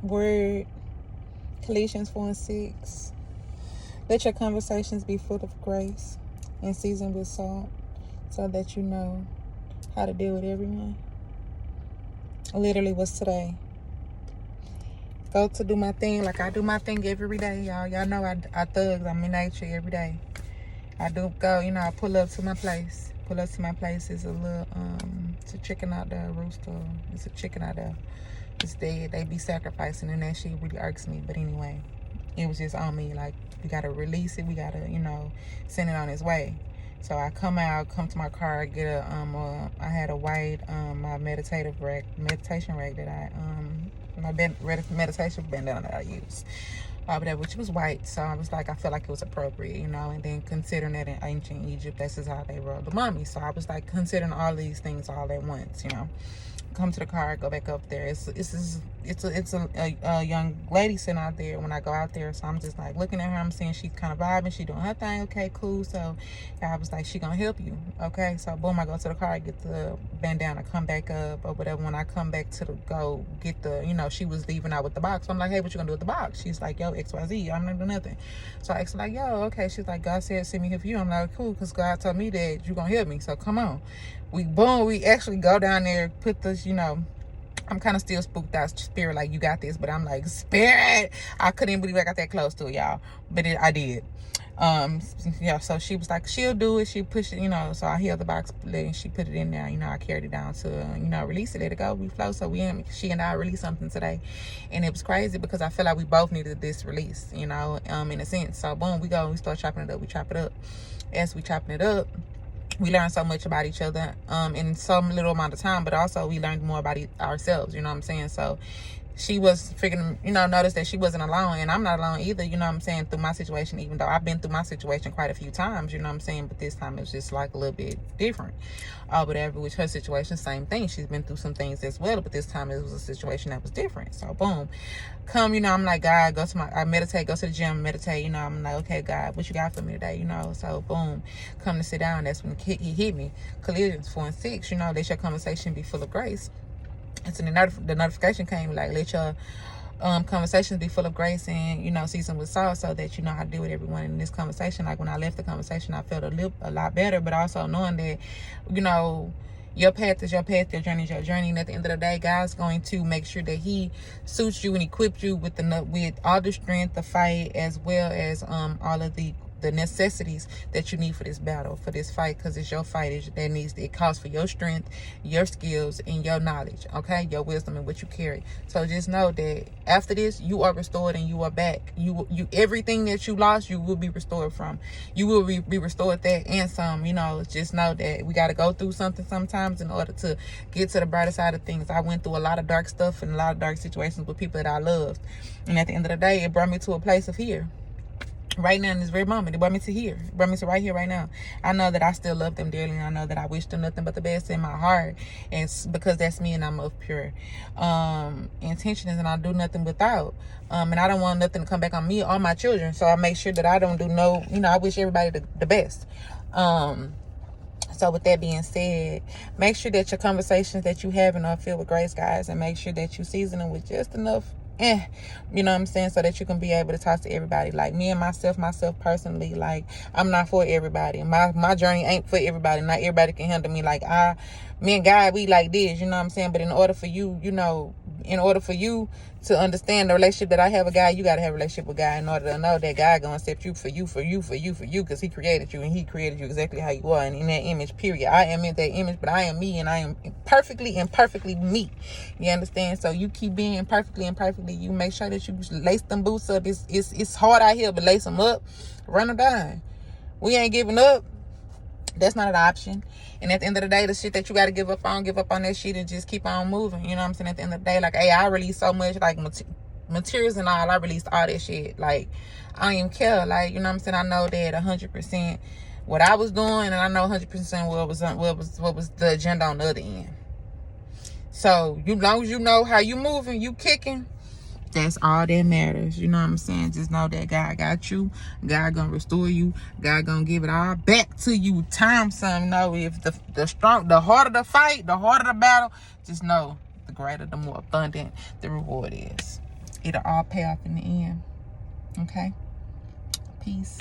word, Colossians 4:6. Let your conversations be full of grace and seasoned with salt, so that you know how to deal with everyone. Literally was today. Go to do my thing like I do my thing every day, y'all. Y'all know I thug. I'm in nature every day. I do go, I pull up to my place. Pull up to my place is a little, it's a chicken out there, rooster. It's a chicken out there. It's dead. They be sacrificing, and that shit really irks me. But anyway, it was just on me. Like, we got to release it. We got to, send it on its way. So I come to my car, get I had a white, my meditation rack that my meditation bandana that I use. Which was white, so I was like, I felt like it was appropriate, and then considering that in ancient Egypt, this is how they rolled the mummy. So I was like considering all these things all at once, come to the car, go back up there. It's a young lady sitting out there when I go out there. So I'm just like looking at her. I'm seeing she's kind of vibing. She doing her thing. Okay, cool. So I was like, she gonna help you. Okay. So boom, I go to the car, get the bandana, come back up or whatever. When I come back to go get the, she was leaving out with the box. So I'm like, hey, what you gonna do with the box? She's like, yo, XYZ. I'm not doing nothing. So I asked her like, yo, okay. She's like, God said send me here for you. I'm like, cool, because God told me that you gonna help me. So come on. We actually go down there, put this, I'm kind of still spooked out, Spirit, like, you got this, but I'm like, Spirit, I couldn't believe I got that close to it, y'all, but I did. So she was like, she'll do it. She pushed it, so I held the box and she put it in there. I carried it down to, release it, let it go, we flow. So she and I released something today, and it was crazy because I feel like we both needed this release, in a sense. So boom, we start chopping it up. We chop it up. As we chopping it up, we learned so much about each other in some little amount of time, but also we learned more about ourselves, you know what I'm saying? So she was figuring, noticed that she wasn't alone, and I'm not alone either, you know what I'm saying, through my situation, even though I've been through my situation quite a few times, you know what I'm saying, but this time it's just like a little bit different. Whatever, with her situation, same thing. She's been through some things as well, but this time it was a situation that was different. So boom, I'm like, God, I meditate, go to the gym, meditate, I'm like, okay, God, what you got for me today, So boom, come to sit down. That's when he hit me. Colossians 4:6, let your conversation be full of grace. And so the notification came like, let your conversations be full of grace and, seasoned with salt, so that you know how to deal with everyone in this conversation. Like, when I left the conversation, I felt a lot better, but also knowing that, your path is your path, your journey is your journey. And at the end of the day, God's going to make sure that he suits you and equips you with all the strength to fight, as well as all of the necessities that you need for this battle, for this fight, because it's your fight. It calls for your strength, your skills, and your knowledge, okay, your wisdom and what you carry. So just know that after this, you are restored and you are back. You everything that you lost, you will be restored from. You will be restored that and some. Just know that we got to go through something sometimes in order to get to the brighter side of things. I went through a lot of dark stuff and a lot of dark situations with people that I loved, and at the end of the day, it brought me to a place of here. Right now, in this very moment, it brought me to here. It brought me to right here, right now. I know that I still love them dearly, and I know that I wish them nothing but the best in my heart. And it's because that's me, and I'm of pure intentions, and I do nothing without. And I don't want nothing to come back on me or my children. So I make sure that I don't do I wish everybody the best. So with that being said, make sure that your conversations that you have are filled with grace, guys, and make sure that you season them with just enough you know what I'm saying, so that you can be able to talk to everybody. Like me and myself personally, like, I'm not for everybody. My journey ain't for everybody. Not everybody can handle me. Like, me and God, we like this, you know what I'm saying? But in order for you, to understand the relationship that I have with God, you got to have a relationship with God in order to know that God going to accept you for you, because he created you, and he created you exactly how you are, and in that image, period. I am in that image, but I am me, and I am perfectly me. You understand? So you keep being imperfectly. You make sure that you lace them boots up. It's hard out here, but lace them up, run them down. We ain't giving up. That's not an option. And at the end of the day, the shit that you got to give up on that shit and just keep on moving. You know what I'm saying? At the end of the day, like, hey, I released so much, like, materials and all. I released all that shit. Like, I don't even care. Like, you know what I'm saying? I know that 100% what I was doing, and I know 100% what was the agenda on the other end. So, long as you know how you moving, you kicking, that's all that matters. You know what I'm saying? Just know that God got you. God gonna restore you. God gonna give it all back to you. Time some. If the harder the fight, the harder the battle, just know the greater, the more abundant the reward is. it'll all pay off in the end. Okay? Peace.